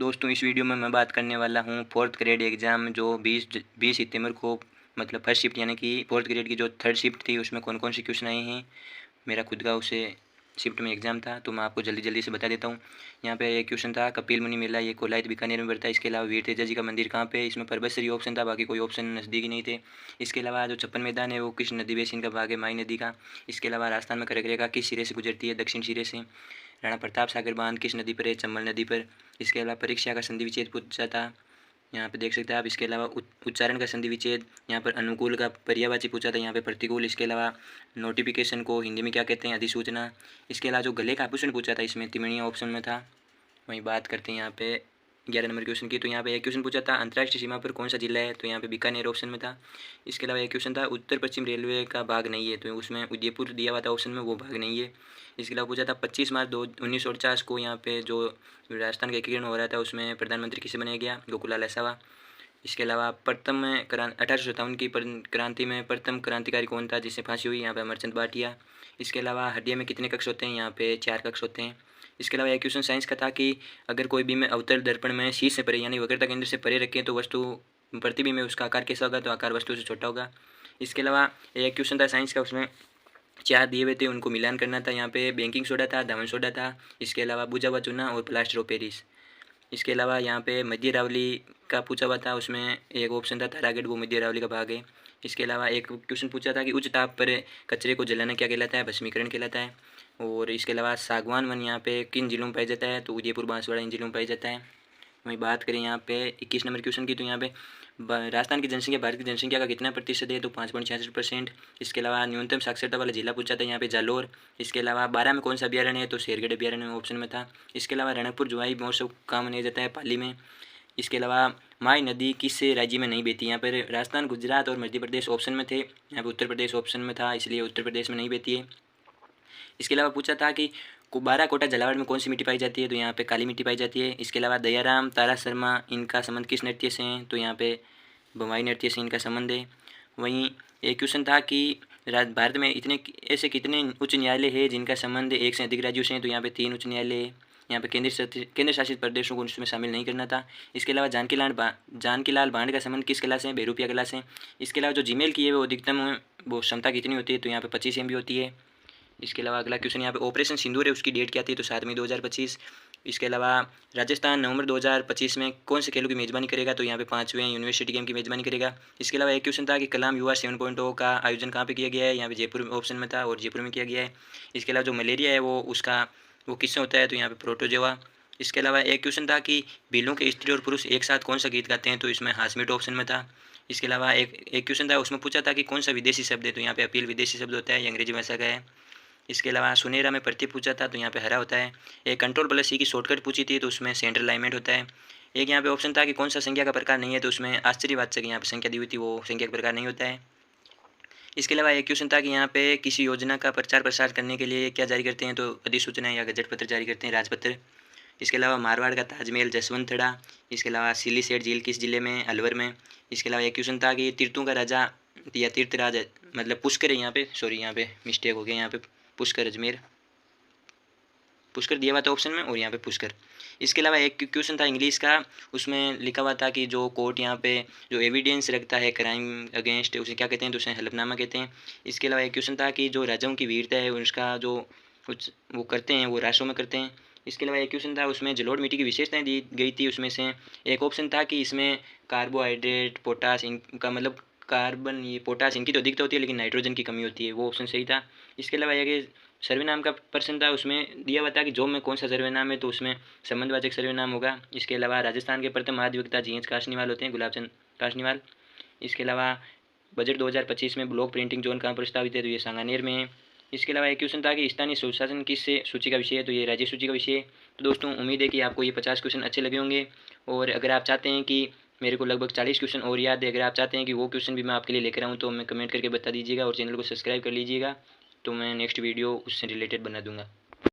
दोस्तों इस वीडियो में मैं बात करने वाला हूँ फोर्थ ग्रेड एग्ज़ाम जो 20 सितंबर को मतलब फर्स्ट शिफ्ट यानी कि फोर्थ ग्रेड की जो थर्ड शिफ्ट थी उसमें कौन कौन से क्वेश्चन आए हैं। मेरा खुद का उसे शिफ्ट में एग्ज़ाम था तो मैं आपको जल्दी जल्दी से बता देता हूँ। यहाँ पे एक क्वेश्चन था कपिल मुनि मेला ये कोलायत बीकानेर में पड़ता है। इसके अलावा वीर तेजा जी का मंदिर कहाँ पे है, इसमें परबतसरी ऑप्शन था, बाकी कोई ऑप्शन नज़दीकी नहीं थे। इसके अलावा जो 56 मैदान है वो किस नदी बेसिन का भाग है, माई नदी का। इसके अलावा राजस्थान में कर्क रेखा किस सिरे से गुजरती है, दक्षिण सिरे से। राणा प्रताप सागर बांध किस नदी पर है, चंबल नदी पर। इसके अलावा परीक्षा का संधि विच्छेद पूछा था, यहाँ पे देख सकते हैं आप। इसके अलावा उच्चारण का संधि विच्छेद, यहाँ पर अनुकूल का पर्यायवाची पूछा था, यहाँ पे प्रतिकूल। इसके अलावा नोटिफिकेशन को हिंदी में क्या कहते हैं, अधिसूचना। इसके अलावा जो गले का आभूषण पूछा था इसमें तिमणिया ऑप्शन में था। वहीं बात करते हैं यहाँ पे 11 नंबर क्वेश्चन की, तो यहाँ पे एक क्वेश्चन पूछा था अंतर्राष्ट्रीय सीमा पर कौन सा जिला है, तो यहाँ पे बीकानेर ऑप्शन में था। इसके अलावा एक क्वेश्चन था उत्तर पश्चिम रेलवे का भाग नहीं है, तो उसमें उदयपुर दिया हुआ था ऑप्शन में, वो भाग नहीं है। इसके अलावा पूछा था 25 मार्च 1949 को यहाँ पे जो राजस्थान का एकीकरण हो रहा था उसमें प्रधानमंत्री किसे बनाया गया, गोकुलाल आसावा। इसके अलावा प्रथम 1857 की क्रांति में प्रथम क्रांतिकारी कौन था जिससे फांसी हुई, यहाँ पे अमरचंद भाटिया। इसके अलावा हड्डिया में कितने कक्ष होते हैं, यहाँ पे 4 कक्ष होते हैं। इसके अलावा एक क्वेश्चन साइंस का था कि अगर कोई बीम अवतल दर्पण में शीर्ष से परे यानी वक्रता केंद्र से परे रखें तो वस्तु प्रतिबिंब में उसका आकार कैसा होगा, तो आकार वस्तु से छोटा होगा। इसके अलावा एक क्वेश्चन था साइंस का, उसमें 4 दिए हुए थे उनको मिलान करना था। यहाँ पे बेकिंग सोडा था, धावन सोडा था, इसके अलावा बुझा हुआ चूना और प्लास्टर ऑफ पेरिस। इसके अलावा यहाँ पे मध्य अरावली का पूछा हुआ था, उसमें एक ऑप्शन था तारागढ़, वो मध्य अरावली का भाग है। इसके अलावा एक क्वेश्चन पूछा था कि उच्च ताप पर कचरे को जलाना क्या कहलाता है, भस्मीकरण कहलाता है। और इसके अलावा सागवान वन यहाँ पे किन जिलों में पाया जाता है, तो उदयपुर बांसवाड़ा इन जिलों में पाया जाता है। वहीं बात करें यहाँ पे 21 नंबर क्वेश्चन की, तो यहाँ पे राजस्थान की जनसंख्या भारत की जनसंख्या का कितना प्रतिशत है, तो 5.66%। इसके अलावा न्यूनतम साक्षरता वाला जिला पूछा था, यहाँ पे जालोर। इसके अलावा 12 में कौन सा अभ्यारण्य है, तो शेरगढ़ अभ्यारण्य ऑप्शन में था। इसके अलावा रणकपुर जुआई महोत्सव कहाँ मनाया जाता है, पाली में। इसके अलावा माई नदी किस राज्य में नहीं बहती, यहाँ पर राजस्थान गुजरात और मध्य प्रदेश ऑप्शन में थे, यहाँ पर उत्तर प्रदेश ऑप्शन में था, इसलिए उत्तर प्रदेश में नहीं बहती है। इसके अलावा पूछा था कि कुबारा कोटा झालावाड़ में कौन सी मिट्टी पाई जाती है, तो यहाँ पे काली मिट्टी पाई जाती है। इसके अलावा दयाराम तारा शर्मा इनका संबंध किस नृत्य से हैं, तो यहाँ पे बम्बई नृत्य से इनका संबंध है। वहीं एक क्वेश्चन था कि भारत में इतने ऐसे कितने उच्च न्यायालय है जिनका संबंध एक से अधिक राज्यों से हैं, तो यहाँ पे 3 उच्च न्यायालय है। यहाँ पे केंद्र शासित प्रदेशों को उसमें शामिल नहीं करना था। इसके अलावा जानकी लाल भांड का संबंध किस कला से है, बेरूपिया कला से। इसके अलावा जो जीमेल की है वो अधिकतम वो क्षमता कितनी होती है, तो यहाँ पे 25 MB होती है। इसके अलावा अगला क्वेश्चन यहाँ पे ऑपरेशन सिंदूर है उसकी डेट क्या थी, तो 7 मई 2025। इसके अलावा राजस्थान नवंबर 2025 में कौन से खेलों की मेज़बानी करेगा, तो यहाँ पे 5वें यूनिवर्सिटी गेम की मेज़बानी करेगा। इसके अलावा एक क्वेश्चन था कि कलाम युवा 7.0 का आयोजन कहाँ पे किया गया है, यहाँ पे जयपुर ऑप्शन में था और जयपुर में किया गया है। इसके अलावा जो मलेरिया है वो किससे होता है, तो यहाँ पे प्रोटोजोआ। इसके अलावा एक क्वेश्चन था कि बिलों के स्त्री और पुरुष एक साथ कौन सा गीत गाते हैं, तो इसमें हासमीट ऑप्शन में था। इसके अलावा एक क्वेश्चन था उसमें पूछा था कि कौन सा विदेशी शब्द है, तो यहाँ पे अपील विदेशी शब्द होता है, ये अंग्रेजी भाषा का है। इसके अलावा सुनहरा में प्रति पूछा था, तो यहाँ पे हरा होता है। एक कंट्रोल+C की शॉर्टकट पूछी थी, तो उसमें सेंट्रल अलाइनमेंट होता है। एक यहाँ पे ऑप्शन था कि कौन सा संख्या का प्रकार नहीं है, तो उसमें आश्चर्यवाचक यहाँ पे संख्या दी हुई थी, वो संख्या का प्रकार नहीं होता है। इसके अलावा एक क्वेश्चन था कि यहाँ पे किसी योजना का प्रचार प्रसार करने के लिए क्या जारी करते हैं, तो अधिसूचना या गजट पत्र जारी करते हैं, राजपत्र। इसके अलावा मारवाड़ का ताजमहल जसवंतड़ा। इसके अलावा सिलीसेट झील किस जिले में, अलवर में। इसके अलावा एक क्वेश्चन था कि तीर्थों का राजा या तीर्थराज मतलब पुष्कर है, यहाँ पे सॉरी यहाँ पे मिस्टेक हो गया, यहाँ पे पुष्कर अजमेर, पुष्कर दिया हुआ था ऑप्शन में और यहाँ पे पुष्कर। इसके अलावा एक क्वेश्चन था इंग्लिश का, उसमें लिखा हुआ था कि जो कोर्ट यहाँ पे जो एविडेंस रखता है क्राइम अगेंस्ट उसे क्या कहते हैं, तो उसे हलफनामा कहते हैं। इसके अलावा एक क्वेश्चन था कि जो राजाओं की वीरता है उसका जो कुछ वो करते हैं वो राष्ट्रों में करते हैं। इसके अलावा एक क्वेश्चन था उसमें जलोढ़ मिट्टी की विशेषताएं दी गई थी, उसमें से एक ऑप्शन था कि इसमें कार्बोहाइड्रेट पोटास इनका मतलब कार्बन ये पोटास इनकी तो अधिकता होती है लेकिन नाइट्रोजन की कमी होती है, वो ऑप्शन सही था। इसके अलावा एक सर्वनाम का प्रश्न था, उसमें दिया हुआ था कि जो में कौन सा सर्वनाम है, तो उसमें संबंधवाचक सर्वनाम होगा। इसके अलावा राजस्थान के प्रथम महाधिवक्ता GH काशनीवाल होते हैं, गुलाबचंद काशनीवाल। इसके अलावा बजट 2025 में ब्लॉक प्रिंटिंग जोन कहाँ प्रस्तावित है, तो ये सांगानेर में है। इसके अलावा एक क्वेश्चन था कि स्थानीय सुशासन किस सूची का विषय है, तो ये राज्य सूची का विषय है। तो दोस्तों उम्मीद है कि आपको ये 50 क्वेश्चन अच्छे लगे होंगे, और अगर आप चाहते हैं कि मेरे को लगभग 40 क्वेश्चन और याद है, अगर आप चाहते हैं कि वो क्वेश्चन भी मैं आपके लिए लेकर आऊँ तो मैं कमेंट करके बता दीजिएगा और चैनल को सब्सक्राइब कर लीजिएगा, तो मैं नेक्स्ट वीडियो उससे रिलेटेड बना दूँगा।